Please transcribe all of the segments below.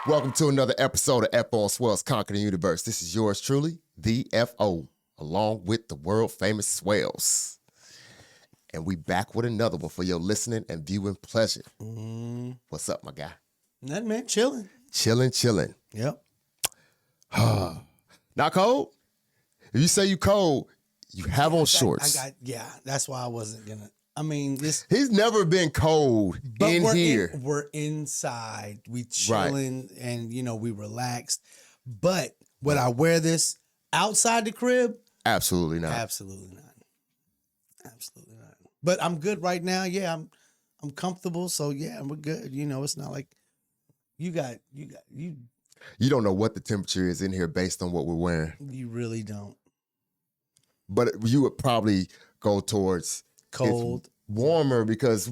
Welcome to another episode of FO on Swellz Conquer the Universe. This is yours truly, the FO, along with the world-famous Swellz. And we back with another one for your listening and viewing pleasure. What's up, my guy? Nothing, man. Chilling. Chilling. Yep. Not cold? If you say you cold, you have on shorts. That's why I wasn't gonna. I mean, this. He's never been cold in here. We're inside. We chilling and we relaxed. But would I wear this outside the crib? Absolutely not. Absolutely not. Absolutely not. But I'm good right now. Yeah, I'm comfortable. So yeah, we're good. It's not like you. You don't know what the temperature is in here based on what we're wearing. You really don't. But you would probably go towards cold, warmer, because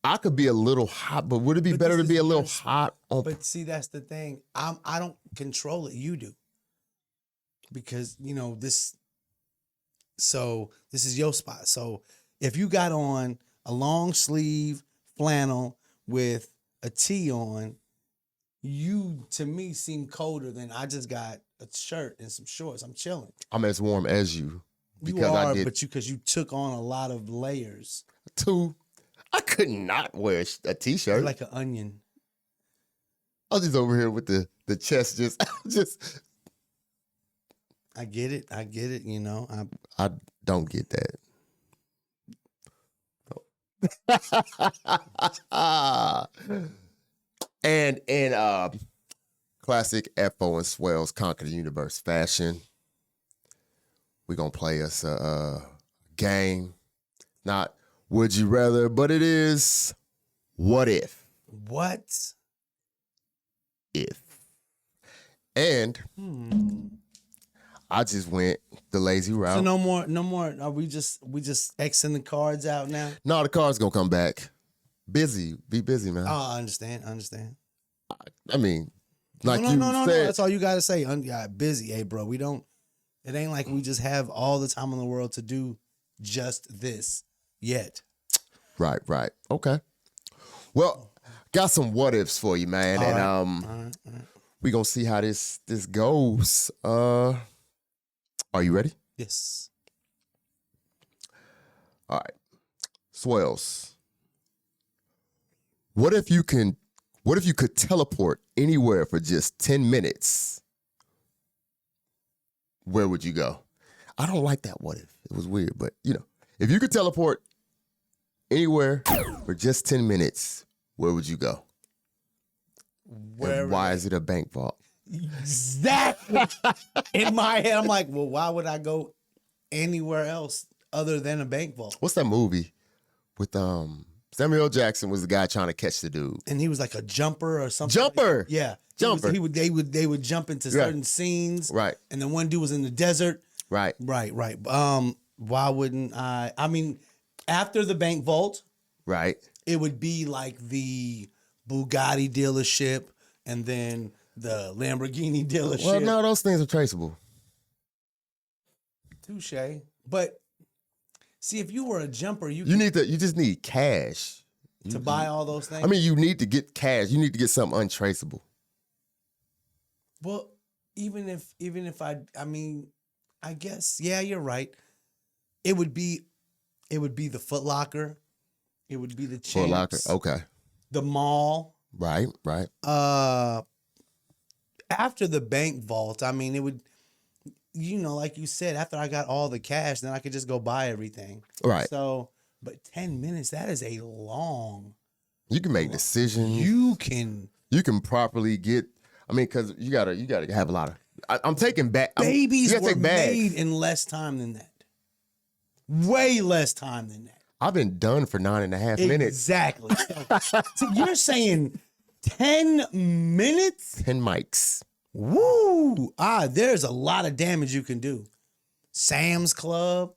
I could be a little hot, but would it be better to be a little hot? But see, that's the thing. I don't control it. You do. Because, this. So this is your spot. So if you got on a long sleeve flannel with a tee on, you, to me, seem colder than I just got a shirt and some shorts. I'm chilling. I'm as warm as you. You are, because you took on a lot of layers. I could not wear a t-shirt. You're like an onion. I was just over here with the chest just. I get it. I don't get that. And in classic FO and Swellz Conquer the Universe fashion, we're going to play us a game. Not would you rather, but it is what if. What if? And I just went the lazy route. So no more. Are we just Xing the cards out now? No, the cards going to come back. Be busy, man. Oh, I understand. I mean, like no, said. No. That's all you got to say. Busy. Hey, bro, it ain't like we just have all the time in the world to do just this yet. Right. Okay. Well, got some what ifs for you, man. All and right. we gonna see how this goes. Are you ready? Yes. All right. Swellz. What if you could teleport anywhere for just 10 minutes? Where would you go? I don't like that what if. It was weird, but if you could teleport anywhere for just 10 minutes, where would you go? And why is it a bank vault? Exactly. In my head, I'm like, well, why would I go anywhere else other than a bank vault? What's that movie with Samuel L. Jackson was the guy trying to catch the dude, and he was like a jumper or something. Yeah, jumper. They would jump into certain scenes, right? And the one dude was in the desert, right. Why wouldn't I? I mean, after the bank vault, right? It would be like the Bugatti dealership, and then the Lamborghini dealership. Well, no, those things are traceable. Touche, but. See, if you were a jumper, you just need cash to buy all those things. I mean, you need to get cash. You need to get something untraceable. Well, even if I guess, yeah, you're right. It would be the Foot Locker. It would be the Champs. Foot Locker, okay. The mall. Right. After the bank vault, I mean, it would. Like you said, after I got all the cash, then I could just go buy everything. Right. So, but 10 minutes, that is a long. You can make decisions. You can properly get. I mean, because you gotta have a lot of. I'm taking back. Babies were made in less time than that. Way less time than that. I've been done for 9.5 minutes. Exactly. So you're saying 10 minutes? 10 mics. Woo! There's a lot of damage you can do. Sam's Club.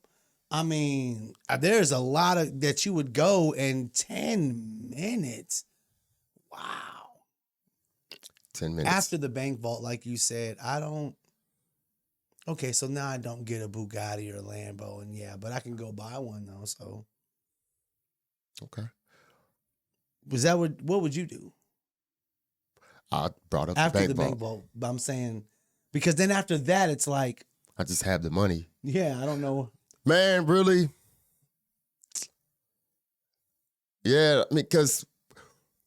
I mean, there's a lot of that you would go in 10 minutes. Wow. 10 minutes. After the bank vault, like you said, I don't. Okay, so now I don't get a Bugatti or a Lambo, and but I can go buy one though. So. Okay. Was that what would you do? I brought up after the the bank bank vault. vault. But I'm saying, because then after that, it's like, I just have the money. yeah, I don't know. Man, really? Yeah, I mean, because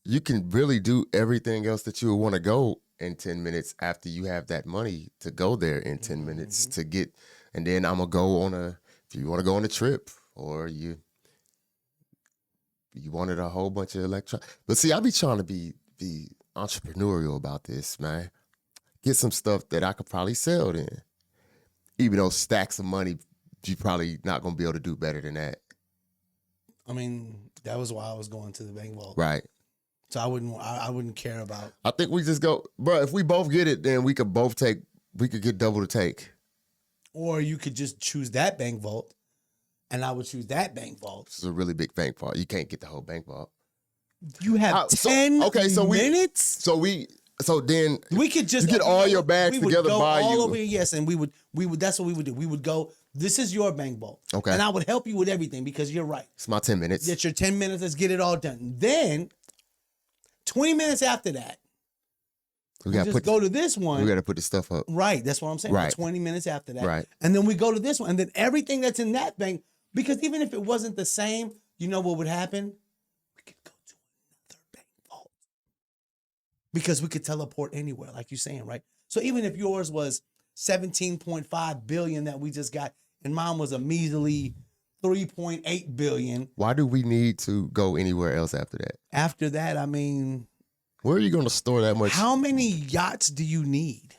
you can really do everything else that you would want to go in 10 minutes after you have that money to go there in 10 minutes to get, and then I'm going to go on if you want to go on a trip or you wanted a whole bunch of but see, I be trying to be entrepreneurial about this, man. Get some stuff that I could probably sell then. Even though stacks of money, you probably not going to be able to do better than that. I mean, that was why I was going to the bank vault. Right. So I wouldn't care about. I think we just go, bro, if we both get it, then we could get double the take. Or you could just choose that bank vault, and I would choose that bank vault. This is a really big bank vault. You can't get the whole bank vault. You have 10 minutes? So then we could just you get all your bags together by you. Over here, yes, and we would that's what we would do. We would go, this is your bank vault. Okay. And I would help you with everything because you're right. It's my 10 minutes. Get your 10 minutes, let's get it all done. Then 20 minutes after that, we just go to this one. We got to put the stuff up. Right, that's what I'm saying. Right. 20 minutes after that. Right. And then we go to this one. And then everything that's in that bank, because even if it wasn't the same, you know what would happen? We could go to another bank vault. Because we could teleport anywhere, like you're saying, right? So even if yours was 17.5 billion that we just got, and mine was a measly 3.8 billion. Why do we need to go anywhere else after that? After that, I mean, where are you going to store that much? How many yachts do you need?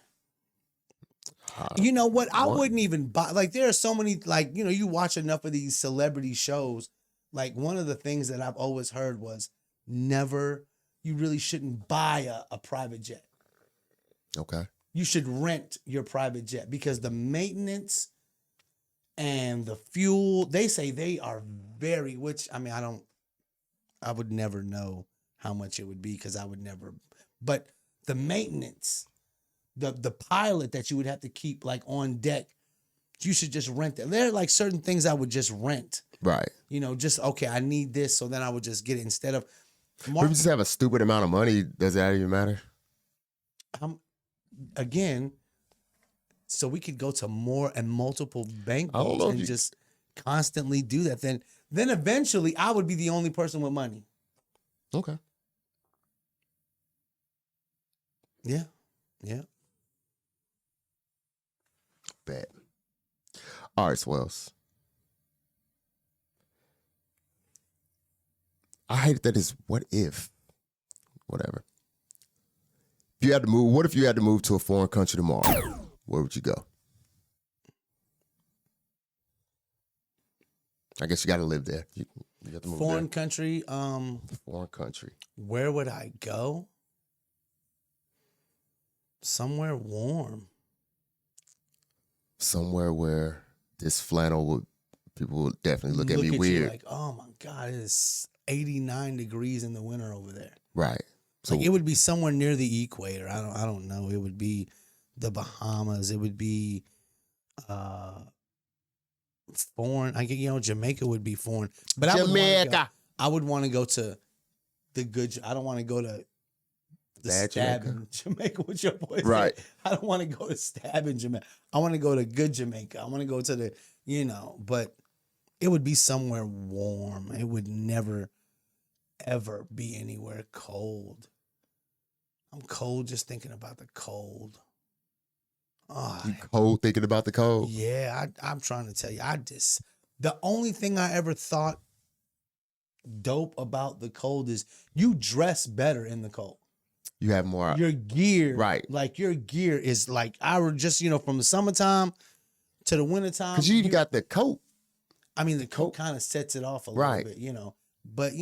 You know what? I wouldn't even buy. Like, there are so many, like, you know, you watch enough of these celebrity shows. Like, one of the things that I've always heard was you really shouldn't buy a private jet. Okay. You should rent your private jet because the maintenance and the fuel, they say they are which, I mean, I would never know how much it would be because I would never, but the maintenance, the pilot that you would have to keep like on deck, you should just rent it. There are like certain things I would just rent. Right. You know, just, okay, I need this. So then I would just get it instead of. If you just have a stupid amount of money, does that even matter? Again, so we could go to more and multiple bank vaults and just constantly do that. Then eventually I would be the only person with money. Okay. Yeah. Yeah. Bet. All right, Swellz. I hate that it's what if. Whatever. If you had to move, what if you had to move to a foreign country tomorrow? Where would you go? I guess you got to live there. You got to move foreign there. Country. Foreign country. Where would I go? Somewhere warm. Somewhere where this flannel people would definitely look at me you weird. like, oh my God, it is 89 degrees in the winter over there. Right. So like, it would be somewhere near the equator. I don't know. It would be the Bahamas. It would be foreign. Jamaica would be foreign. But Jamaica. I would want to go to the good. I don't want to go to the stabbing Jamaica with your boys. Right. I don't want to go to stabbing Jamaica. I want to go to good Jamaica. I want to go to the, but it would be somewhere warm. It would never, ever be anywhere cold. I'm cold just thinking about the cold. Oh, you cold thinking about the cold? Yeah, I'm trying to tell you. The only thing I ever thought dope about the cold is you dress better in the cold. You have more. Your gear. Right. Like your gear is like, I would just, from the summertime to the wintertime. Because you even got the coat. I mean, the coat kind of sets it off a little bit, But,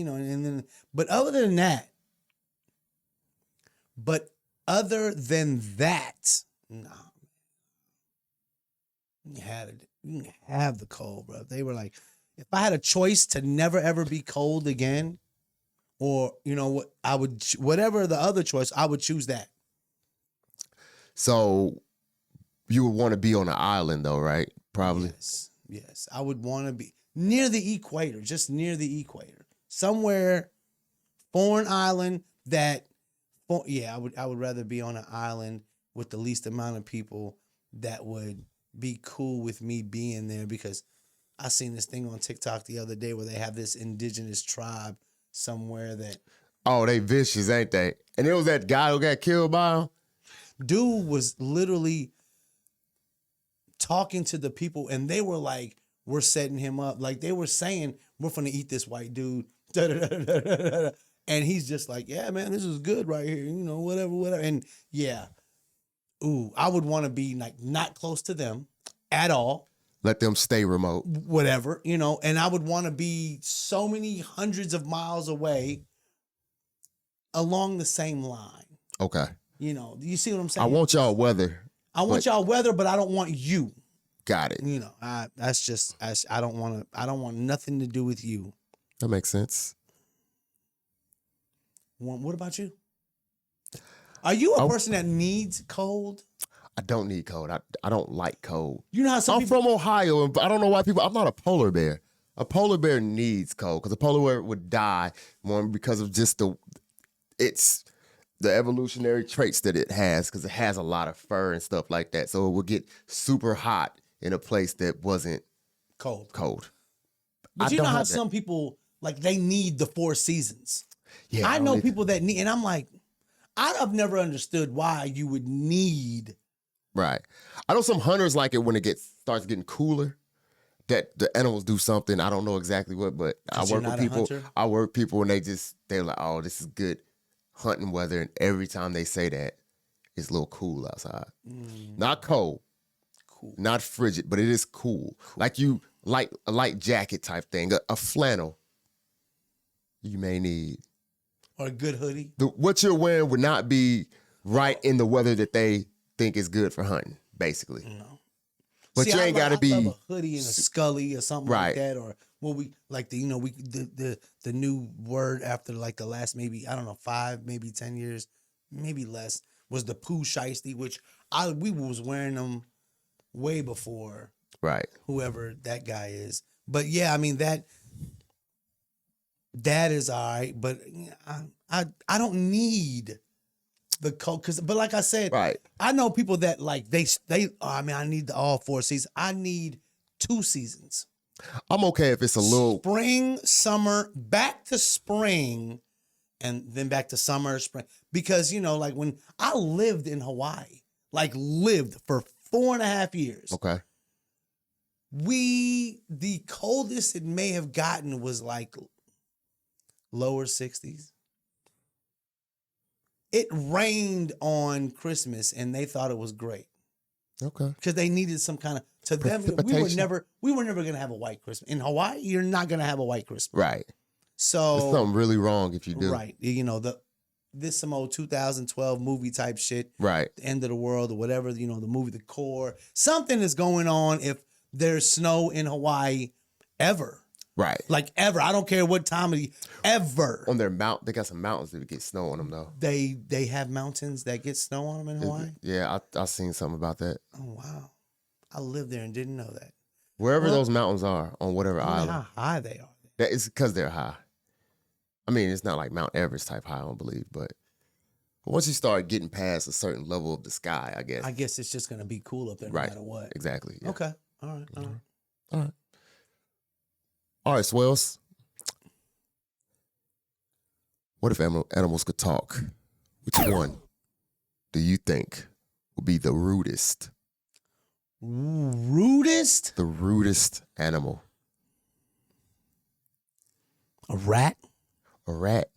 but other than that, nah. You can have the cold, bro. They were like, if I had a choice to never ever be cold again, or what, I would, whatever the other choice, I would choose that. So you would want to be on an island though, right? Probably. Yes. I would want to be near the equator, just near the equator. Somewhere, foreign island that I would rather be on an island with the least amount of people that would be cool with me being there, because I seen this thing on TikTok the other day where they have this indigenous tribe somewhere that Oh, they vicious, ain't they? And it was that guy who got killed by him. dude was literally talking to the people, and they were like, we're setting him up. Like they were saying, we're gonna eat this white dude. Da, da, da, da, da, da, da. And he's just like, yeah, man, this is good right here. You know, whatever. And yeah. Ooh, I would want to be like not close to them at all. Let them stay remote. Whatever, you know, and I would want to be so many hundreds of miles away along the same line. Okay. You know, you see what I'm saying? I want y'all weather. I want y'all weather, but I don't want you. Got it. You know, I don't want nothing to do with you. That makes sense. What about you? Are you a person that needs cold? I don't need cold. I don't like cold. You know how some I'm people... from Ohio, and I don't know why people... I'm not a polar bear. A polar bear needs cold because a polar bear would die more because of just the evolutionary traits that it has, because it has a lot of fur and stuff like that. So it would get super hot in a place that wasn't cold. But you know how some people, like, they need the 4 seasons. Yeah, I know people that need, and I'm like, I've never understood why you would need. Right. I know some hunters like it when it starts getting cooler, that the animals do something. I don't know exactly what, but I work with people. I work with people and they're like, oh, this is good hunting weather. And every time they say that, it's a little cool outside. Not cold. Cool. Not frigid, but it is cool. Like a light jacket type thing, a flannel you may need. Or a good hoodie. What you're wearing would not be right in the weather that they think is good for hunting, basically. No. But you ain't got to be a hoodie and a scully or something like that, or what we like the new word after like the last maybe 5 maybe 10 years, maybe less, was the poo shiesty, which we was wearing them way before whoever that guy is. But yeah, I mean that is all right, but I don't need the cold, but like I said, I know people that like I need all 4 seasons. I need 2 seasons. I'm okay if it's a little spring, summer, back to spring, and then back to summer, spring. Because like when I lived in Hawaii, lived for 4.5 years. Okay. The coldest it may have gotten was like lower 60s. It rained on Christmas and they thought it was great. Okay. Because they needed some kind of, to them, we were never going to have a white Christmas. In Hawaii, you're not going to have a white Christmas. Right. So. There's something really wrong if you do. Right. This some old 2012 movie type shit. Right. The end of the world or whatever, the movie The Core. Something is going on if there's snow in Hawaii ever. Right. Like ever. I don't care what time of the ever. On their they got some mountains that get snow on them though. They have mountains that get snow on them in Hawaii? Yeah, I seen something about that. Oh wow. I lived there and didn't know that. Wherever those mountains are, on whatever island. How high they are. That is because they're high. I mean, it's not like Mount Everest type high, I don't believe, but once you start getting past a certain level of the sky, I guess. I guess it's just gonna be cool up there no matter what. Exactly. Yeah. Okay. All right. All right, Swellz. What if animals could talk? Which one do you think would be the rudest? Rudest? The rudest animal. A rat? A rat.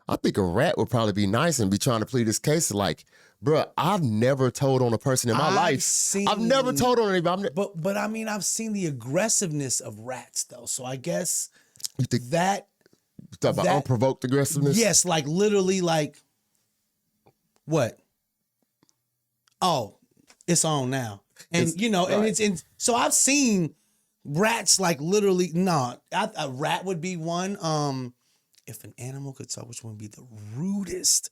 I think a rat would probably be nice and be trying to plead his case like, bruh, I've never told on a person in my life. I've never told on anybody. But I mean, I've seen the aggressiveness of rats though. So I guess you think that. You talk about unprovoked aggressiveness? Yes, like literally like what? Oh, it's on now. And and it's in, so I've seen rats like literally, a rat would be one. If an animal could talk, which one would be the rudest?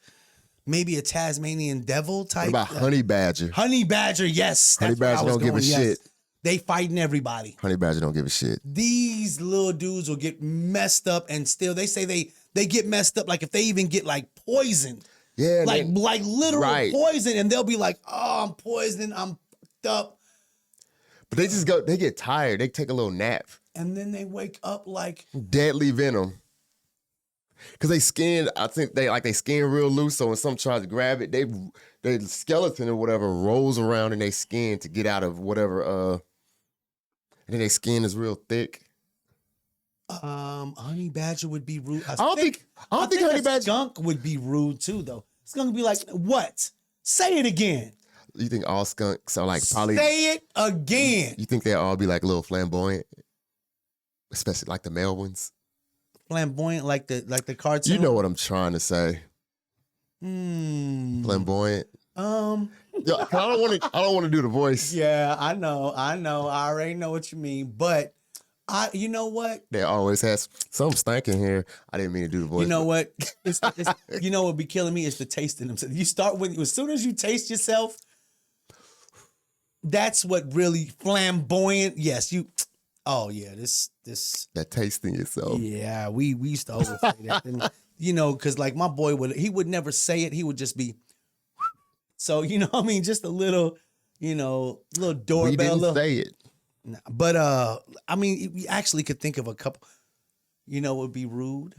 Maybe a Tasmanian devil type. What about honey badger? Honey badger, yes. Honey badger don't give a shit. They fighting everybody. Honey badger don't give a shit. These little dudes will get messed up and still, they say they get messed up. Like if they even get like poisoned, Yeah, like literal right. poison, and they'll be like, "Oh, I'm poisoned. I'm fucked up." But they just go. They get tired. They take a little nap. And then they wake up like Deadly venom. Cause they skin, I think they skin real loose. So when someone tries to grab it, they skeleton or whatever rolls around in their skin to get out of whatever. And then their skin is real thick. honey badger would be rude. I don't think honey badger. Skunk would be rude too, though. Skunk would be like, "What? Say it again." You think all skunks are like probably? Say it again. You think they all be like a little flamboyant, especially like the male ones? Flamboyant, like the cartoon. You know what I'm trying to say? Flamboyant. Yeah, I don't want to do the voice. Yeah, I know. I already know what you mean, but you know what? They always has some stank in here. I didn't mean to do the voice. You know what? It's you know what be killing me is the tasting themselves. You start with as soon as you taste yourself, that's what really flamboyant. Yes, you. Oh yeah, this. That tasting yourself. Yeah, we used to always say that. And, you know, because like my boy would never say it. He would just be. So you know, what I mean, just a little, little doorbell. We didn't say it. Nah, but I mean, we actually could think of a couple. You know, would be rude.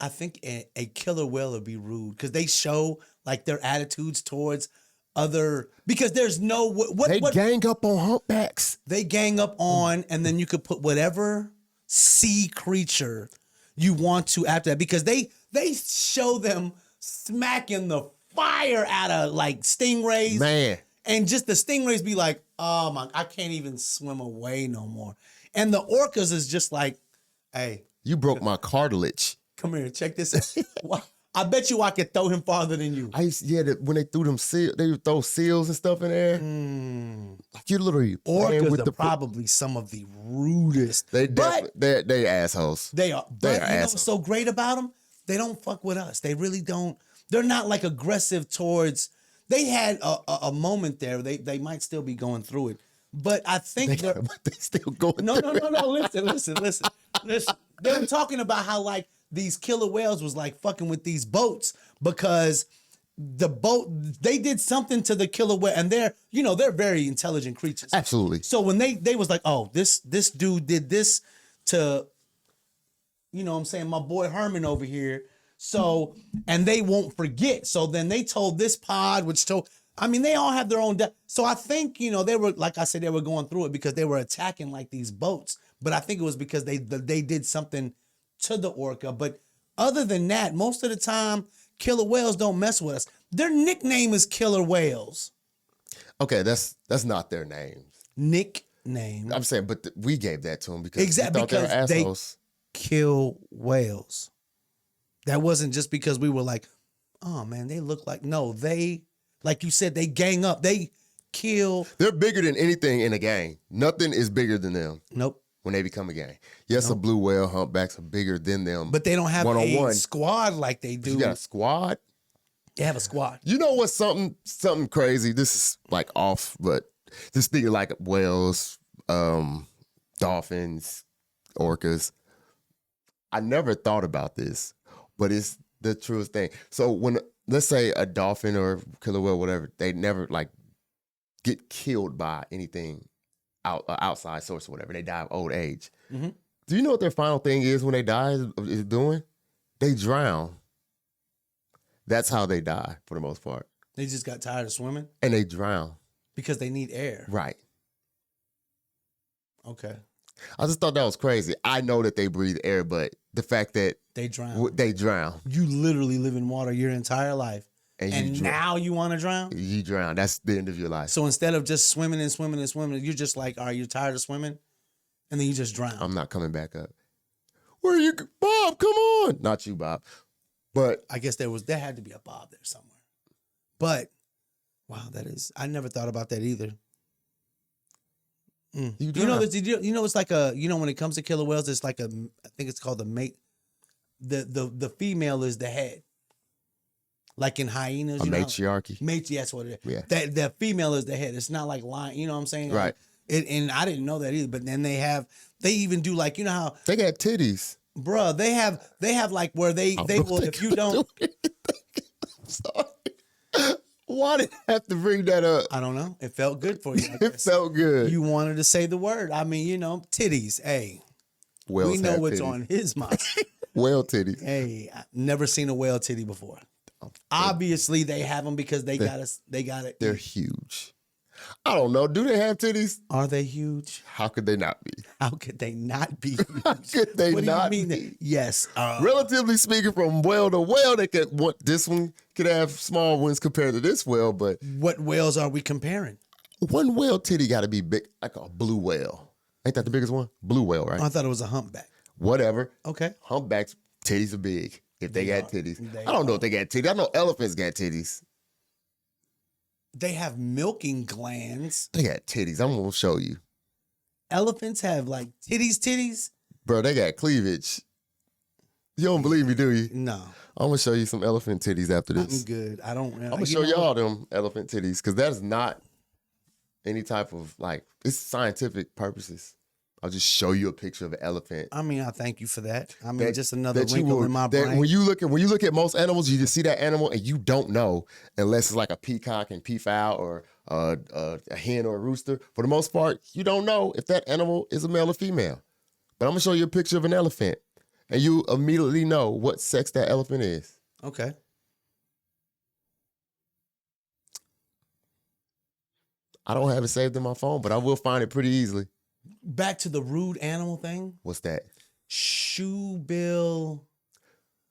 I think a killer whale would be rude because they show like their attitudes towards other, because there's no what They gang up on humpbacks. they gang up on, and then you could put whatever sea creature you want to after that, because they show them smacking the fire out of like stingrays, Man. and just the stingrays be like, "Oh my, I can't even swim away no more," and the orcas is just like, "Hey, You broke my cartilage. come here, check this out." I bet you I could throw him farther than you. When they threw them they would throw seals and stuff in there. Like you literally playing Orcas with are probably some of the rudest. They but they assholes. they are. They But are you know assholes. what's so great about them? They don't fuck with us. They really don't. They're not like aggressive towards. They had a moment there. They might still be going through it, but I think They still going. no. Listen. They're talking about how like these killer whales was like fucking with these boats because the boat, they did something to the killer whale, and they're very intelligent creatures. Absolutely. So when they was like, oh, this dude did this to, what I'm saying, my boy Herman over here. So, and they won't forget. So then they told this pod, they all have their own. So I think, they were, like I said, they were going through it because they were attacking like these boats. But I think it was because they did something to the orca. But other than that, most of the time, killer whales don't mess with us. Their nickname is killer whales. Okay, that's not their names. Nickname. I'm saying, but we gave that to them because Exactly, we thought they were because they assholes. kill whales. That wasn't just because we were like, oh man, they look like, no, they, like you said, they gang up. They kill. They're bigger than anything in a gang. Nothing is bigger than them. Nope. When they become a gang. Yes, a blue whale humpbacks are bigger than them. But they don't have one-on-one. a squad like they do. You got a squad? They have a squad. You know what's something crazy? This is like off, but just thinking like whales, dolphins, orcas. I never thought about this, but it's the truest thing. So when, let's say a dolphin or killer whale, whatever, they never like get killed by anything outside source or whatever. They die of old age. Mm-hmm. Do you know what their final thing is when they die is doing? They drown. That's how they die for the most part. They just got tired of swimming And they drown. because they need air. Right. Okay. I just thought that was crazy. I know that they breathe air, but the fact that They drown. they drown. You literally live in water your entire life. And Now you want to drown? you drown. That's the end of your life. So instead of just swimming and swimming and swimming, you're just like, are you tired of swimming? And then you just drown. I'm not coming back up. Where are you, Bob? Come on. Not you, Bob. But I guess there had to be a Bob there somewhere. But wow, I never thought about that either. you know, drown. it's like when it comes to killer whales, it's like I think it's called the mate. The female is the head. Like in hyenas, A matriarchy. That's what it is. Yeah. The female is the head. It's not like lion. You know what I'm saying? Right. And I didn't know that either. But then they even do like, how They got titties. Bruh, they have like where they will, if you don't, I'm sorry. Why did I have to bring that up? I don't know. It felt good for you. I It guess. felt good. You wanted to say the word. I mean, titties. Hey, Whales we know have what's titties. on his mind. Whale titties. Hey, I've never seen a whale titty before. Obviously, they have them because they got us. They got it. They're huge. I don't know. Do they have titties? Are they huge? How could they not be? How could they not be? How could they What do not you mean? be? Yes. Relatively speaking, from whale to whale, they could want this one could have small ones compared to this whale, but What whales are we comparing? one whale titty got to be big, like a blue whale. Ain't that the biggest one? Blue whale, right? I thought it was a humpback. Whatever. Okay. Humpbacks titties are big if they got are. titties. They I don't know if they got titties. I know elephants got titties. They have milking glands. They got titties. I'm gonna show you, Elephants have like titties. bro. They got cleavage. You don't believe me, do you? No, I'm gonna show you some elephant titties after I'm this. good. I don't. I'm gonna show y'all them elephant titties because that is not any type of like it's scientific purposes. I'll just show you a picture of an elephant. I mean, I thank you for that. I mean, That- just another that you wrinkle will- in my that brain. when you look at most animals, you just see that animal and you don't know unless it's like a peacock and peafowl or a hen or a rooster. For the most part, you don't know if that animal is a male or female. But I'm gonna show you a picture of an elephant, and you immediately know what sex that elephant is. Okay. I don't have it saved in my phone, but I will find it pretty easily. Back to the rude animal thing. What's that? Shoebill.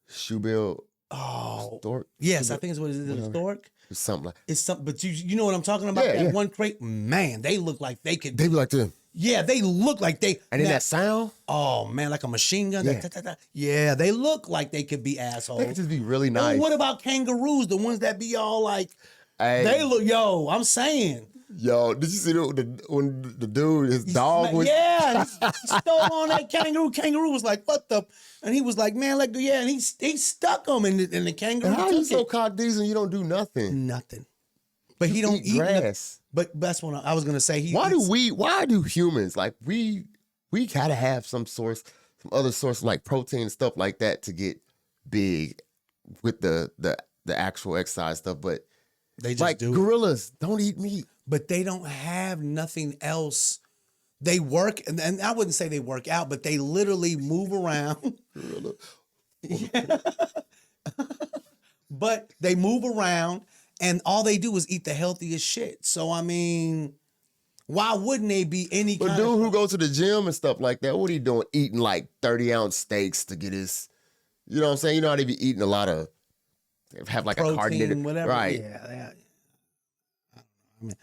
Shoebill Oh, stork? yes, I Shoebill- think it's what it is. whatever. A stork. It's something like It's something, but you know what I'm talking about? Yeah, That yeah. one crate, man, they look like they could. they be like them. Yeah, they look like they. And then now- that sound, Oh man, like a machine gun. Yeah. Yeah, they look like they could be assholes. they could just be really Oh, nice. what about kangaroos? The ones that be all like, Hey, they look. Yo, I'm saying. yo, did you see when the dude, his dog was? Yeah, he stole on that kangaroo. Kangaroo was like, "What the?" And he was like, "Man, like, yeah." And he stuck him, and the kangaroo And how you took so it. cockeyed and you don't do nothing? Nothing. But he don't eat grass. But that's what I was gonna say. Why do humans like we gotta have some other source like protein and stuff like that to get big with the actual exercise stuff, but they just like do it. gorillas don't eat meat. But they don't have nothing else. They work, and I wouldn't say they work out, but they literally move around. Gorilla. Yeah. But they move around, and all they do is eat the healthiest shit. So I mean, why wouldn't they be any But kind dude of? who goes to the gym and stuff like that, what are you doing? Eating like 30-ounce steaks to get his, you know what I'm saying? You know how they be eating a lot of, have like a Protein, carbonated, whatever. right? Yeah.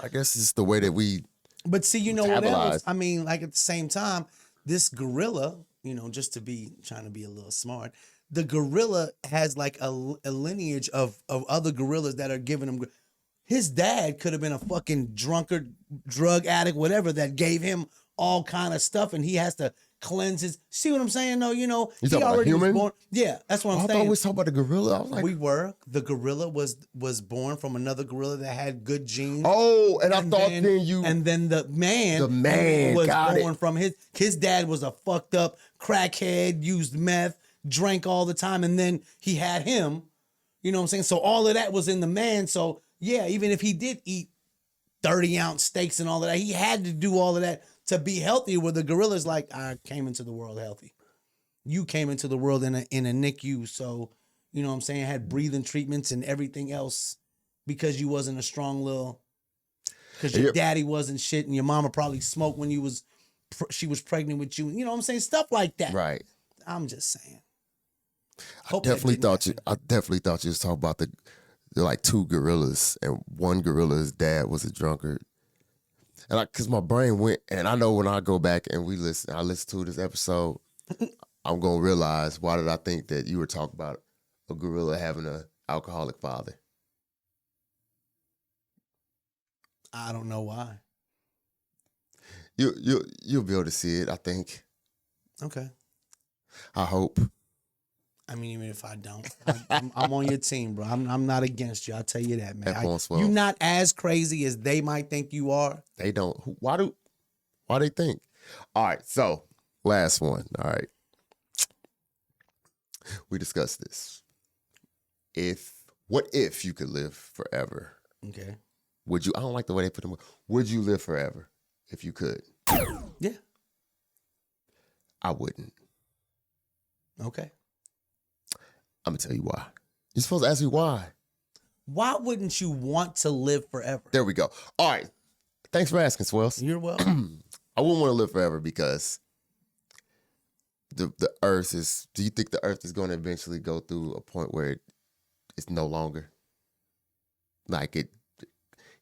I guess it's the way that we, But see, you know what Metabolized. else? I mean, like at the same time, this gorilla, just to be trying to be a little smart, the gorilla has like a lineage of other gorillas that are giving him. His dad could have been a fucking drunkard, drug addict, whatever, that gave him all kind of stuff, and he has to cleanse his. See what I'm saying? No, he talking about a already human? was born. Yeah, that's what I I'm thought we saying. was talking about the gorilla. I was like, The gorilla was born from another gorilla that had good genes. oh, and I thought then you, And then the man was got born from his dad was a fucked up crackhead, used meth, drank all the time, and then he had him. You know what I'm saying? So all of that was in the man. So yeah, even if he did eat 30-ounce steaks and all of that, he had to do all of that to be healthy. Where the gorilla's like, I came into the world healthy. You came into the world in a NICU, so you know what I'm saying, had breathing treatments and everything else because you wasn't a strong little. Because your daddy wasn't shit, and your mama probably smoked when she was pregnant with you. You know what I'm saying? Stuff like that. right. I'm just saying. I definitely thought you was talking about the like two gorillas, and one gorilla's dad was a drunkard. And cause my brain went, and I know when I go back and I listen to this episode, I'm gonna realize why did I think that you were talking about a gorilla having an alcoholic father? I don't know why. You'll be able to see it. I think. Okay. I hope. I mean, even if I don't, I'm on your team, bro. I'm not against you. I'll tell you that, man. F1 Swellz. You're not as crazy as they might think you are. They don't. Why they think? All right. So last one. All right. We discussed this. What if you could live forever? Okay. Would you? I don't like the way they put them. Would you live forever if you could? Yeah. I wouldn't. Okay. I'm gonna tell you why. You're supposed to ask me why. Why wouldn't you want to live forever? There we go. All right. Thanks for asking, Swellz. You're welcome. I wouldn't want to live forever because the earth is. Do you think the earth is going to eventually go through a point where it's no longer? Like it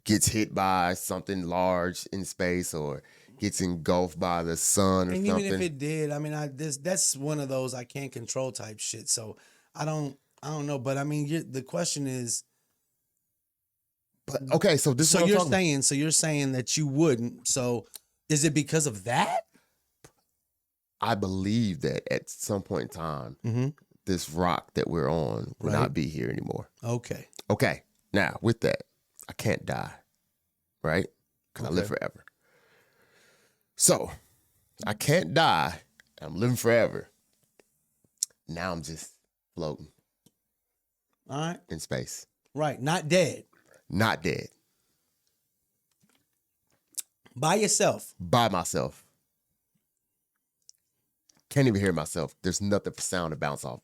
gets hit by something large in space or gets engulfed by the sun or And something. even if it did, I mean, that's one of those I can't control type shit. So I don't know. But I mean, the question is. But okay, so this. So is what I'm you're talking about. saying, you're saying that you wouldn't. So is it because of that? I believe that at some point in time, Mm-hmm. this rock that we're on will Right. not be here anymore. Okay. Okay, now with that, I can't die, right? Because I live Okay. forever. So I can't die. I'm living forever. Now I'm just floating All right. in space, Right. Not dead. not dead, By yourself. by myself. Can't even hear myself. There's nothing for sound to bounce off.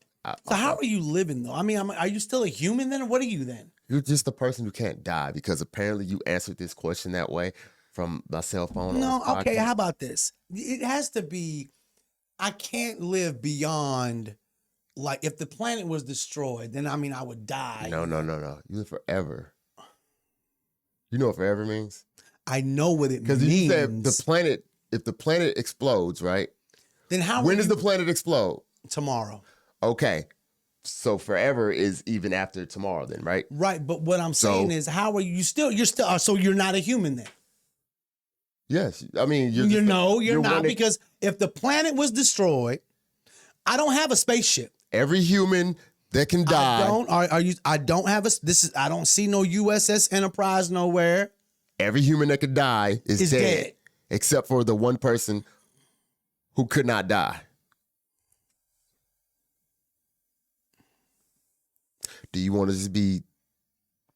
So how are you living though? I mean, are you still a human then? Or what are you then? You're just the person who can't die because apparently you answered this question that way from my cell phone. No, on this okay, podcast. how about this? It has to be, I can't live beyond, like, if the planet was destroyed, then I mean, I would die. No. You live forever. You know what forever means? I know what it Because means. you said the planet, if the planet explodes, right? Then how When are does you the planet explode? tomorrow? Okay. So forever is even after tomorrow then, right? Right, but what I'm So- saying is, how are you're still, so you're not a human then? Yes. I mean, you're You're one not, that- because if the planet was destroyed, I don't have a spaceship. every human that can die, I don't have I don't see no USS Enterprise nowhere. every human that could die is Is dead. dead. Except for the one person who could not die. Do you want to just be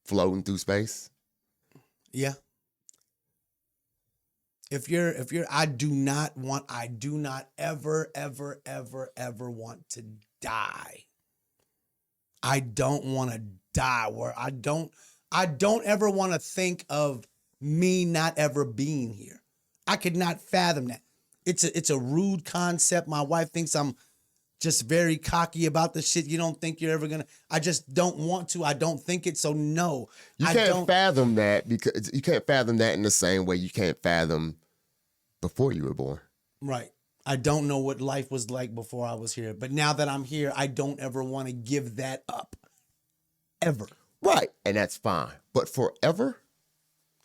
floating through space? Yeah. If you're, I do not ever want to die. I don't want to die where I don't ever want to think of me not ever being here. I could not fathom that. It's a rude concept. My wife thinks I'm just very cocky about the shit. You don't think you're ever gonna. I just don't want to. I don't think it. So no, You I can't don't. fathom that because you can't fathom that in the same way you can't fathom before you were born. Right. I don't know what life was like before I was here. But now that I'm here, I don't ever want to give that up. Ever. Right. And that's fine. But forever?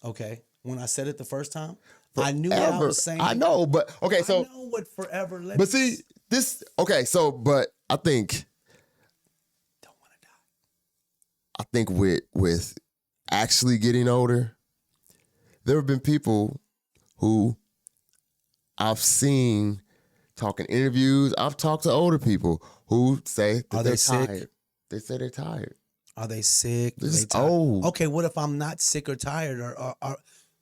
Okay. When I said it the first time, I knew what I Ever. was saying. I know, but okay, I so know what forever. but see, this okay, so but I think Don't want to die. I think with actually getting older, there have been people who I've seen talking interviews. I've talked to older people who say that Are they're they sick? tired. They say they're tired. Are they sick? They're Are they just tired? old. Okay, what if I'm not sick or tired, or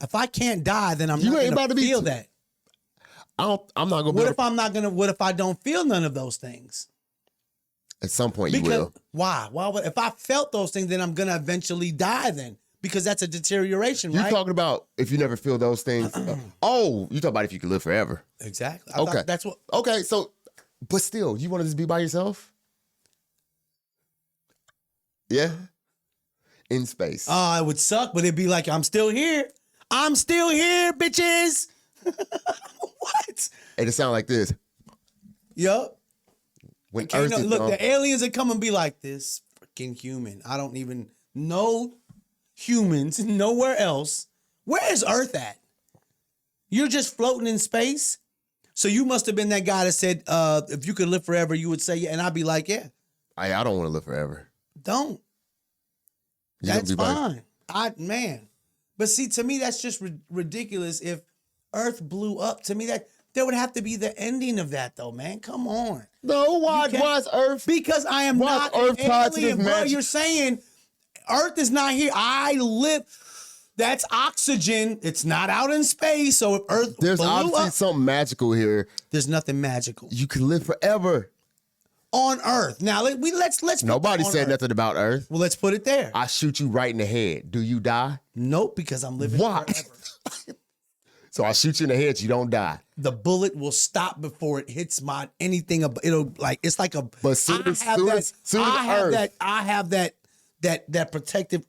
if I can't die, then I'm You not ain't gonna about to be feel too- that. I'm not gonna be What able if I'm not gonna? What if I don't feel none of those things? at some point you Because will. why? Why would if I felt those things, then I'm gonna eventually die. Then because that's a deterioration, You're right? talking about if you never feel those things. Oh, you talking about if you could live forever. Exactly. I Okay. thought that's what. Okay, so but still, you want to just be by yourself? Yeah. In space. Oh, it would suck, but it'd be like I'm still here. I'm still here, bitches. What? And it sound like this. Yup. When Can't Earth no, is look, gone- the aliens would come and be like, this freaking human. I don't even know humans nowhere else. Where is Earth at? You're just floating in space? So you must have been that guy that said, if you could live forever, you would say, yeah. And I'd be like, yeah, I don't want to live forever. don't. You gonna That's be by- fine. But see, to me, that's just ridiculous. If Earth blew up, to me, There would have to be the ending of that, though, man. Come on. No, why is Earth? Because I am Why not is Earth an tied to alien, this bro. magic? You're saying Earth is not here. I live. That's oxygen. It's not out in space. So if Earth There's blew obviously up, something magical here. there's nothing magical You can live forever. on Earth. Now let's put Nobody that on said Earth. nothing about Earth. Well, let's put it there. I shoot you right in the head. Do you die? Nope, because I'm living Why? forever. So I shoot you in the head, you don't die. The bullet will stop before it hits my anything. It'll like it's like a. But soon as Earth, I have that protective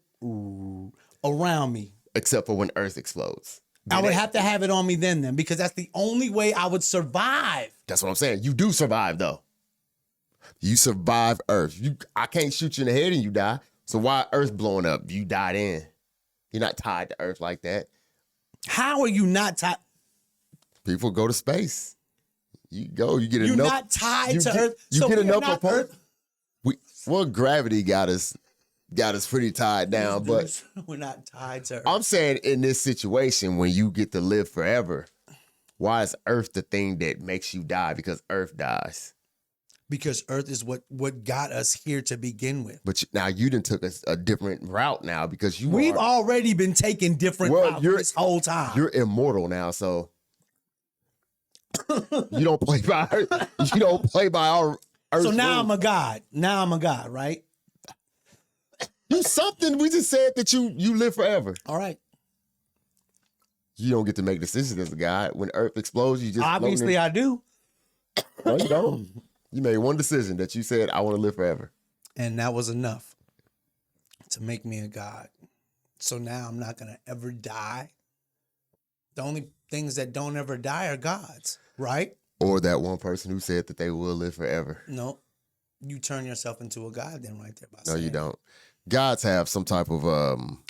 around me. except for when Earth explodes. I would have to have it on me then, because that's the only way I would survive. That's what I'm saying. You do survive though. You survive Earth. I can't shoot you in the head and you die. So why Earth blowing up? You died in. You're not tied to Earth like that. How are you not tied? People go to space. You go. You get You're enough. not tied to Earth. You So get we're enough not of Earth. Well, gravity got us pretty tied down. But We're not tied to Earth. I'm saying in this situation, when you get to live forever, why is Earth the thing that makes you die? Because Earth dies. Because Earth is what got us here to begin with. But now you done took a different route now because We've already been taking different routes this whole time. You're immortal now, so you don't play by Earth. You don't play by our Earth. So now rules. I'm a god. Now I'm a god, right? You something. We just said that you live forever. All right. You don't get to make decisions as a god. When Earth explodes, you just Obviously I do. No, you don't. You made one decision that you said, I want to live forever. And that was enough to make me a god. So now I'm not going to ever die. The only things that don't ever die are gods, right? Or that one person who said that they will live forever. No. You turn yourself into a god then right there. No, you don't. Gods have some type of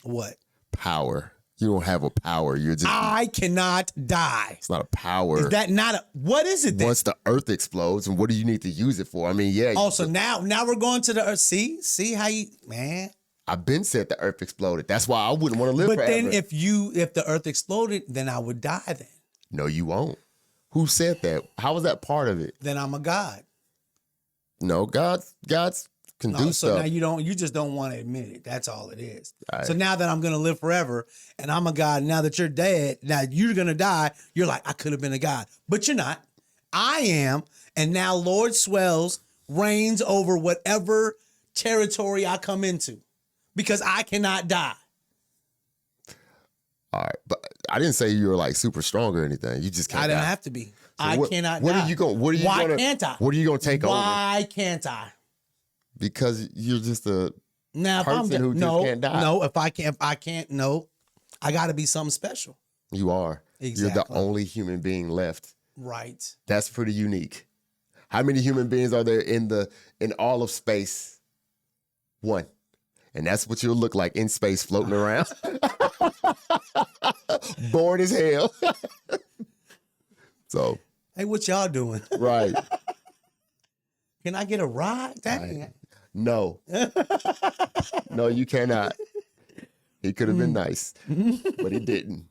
what? Power. You don't have a power. You're just. I cannot die. It's not a power. Is that not a? What is it then? Once the Earth explodes, and what do you need to use it for? I mean, yeah. Also, now we're going to the Earth. See how you, man. I've been said the Earth exploded. That's why I wouldn't want to live forever. But then if the Earth exploded, then I would die then. No, you won't. Who said that? How was that part of it? Then I'm a god. No, gods can do so stuff. now you just don't want to admit it. That's all it is. Right. So now that I'm gonna live forever and I'm a god, now that you're dead, now you're gonna die. You're like, I could have been a god, but you're not. I am, and now Lord Swellz reigns over whatever territory I come into, because I cannot die. All right, but I didn't say you were like super strong or anything. You just can't. I don't die. have to be. So I cannot die. What are you going? What are you? Why gonna, can't I? What are you going to take over? Why can't I? Because you're just a Now, if person who just can't die. No, if I can't, no, I got to be something special. You are. Exactly. You're the only human being left. Right. That's pretty unique. How many human beings are there in all of space? One. And that's what you'll look like in space floating around. Bored as hell. So. Hey, what y'all doing? Right. Can I get a ride? Right. No. No, you cannot. He could have been nice, but he didn't.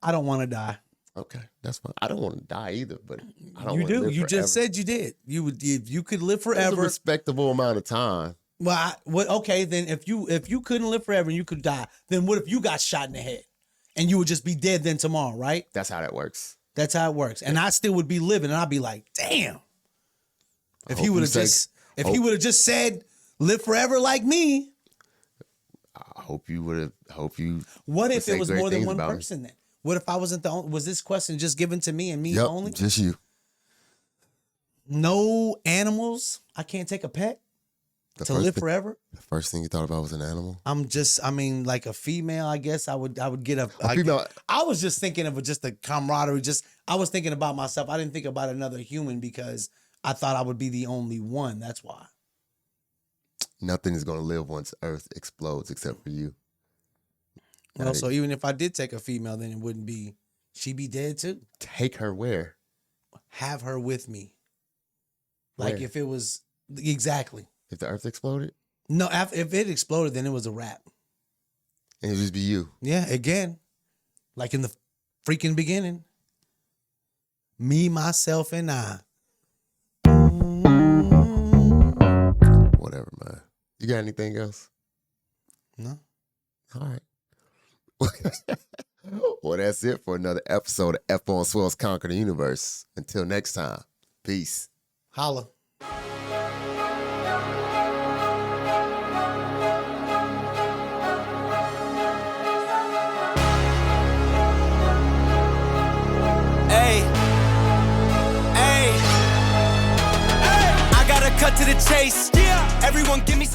I don't want to die. Okay, that's fine. I don't want to die either, but I don't You want to do. live You forever. just said you did. You would if you could live That's a forever. respectable amount of time. Well, okay, then if you couldn't live forever and you could die, then what if you got shot in the head and you would just be dead then tomorrow, right? That's how that works. That's how it works. And I still would be living, and I'd be like, damn. If he would have just said live forever like me. I hope you would have. What if say it was great more than things one about me. person then? What if I wasn't the only? Was this question just given to me and me Yep, only? just you. No animals. I can't take a pet to live forever. The first thing you thought about was an animal. Like a female. I guess I would get a female. I was just thinking of just a camaraderie. I was thinking about myself. I didn't think about another human because I thought I would be the only one. That's why. Nothing is going to live once Earth explodes except for you. Well, so even if I did take a female, then it wouldn't be. She'd be dead too. Take her where? Have her with me. Like Where? if it was exactly. If the Earth exploded? No, if it exploded, then it was a wrap. And it'd just be you. Yeah, again, like in the freaking beginning. Me, myself, and I. Whatever, man. You got anything else? No. All right. Well, that's it for another episode of F on Swellz Conquer the Universe. Until next time, peace. Holla. Hey, hey, I gotta cut to the chase. Yeah, everyone give me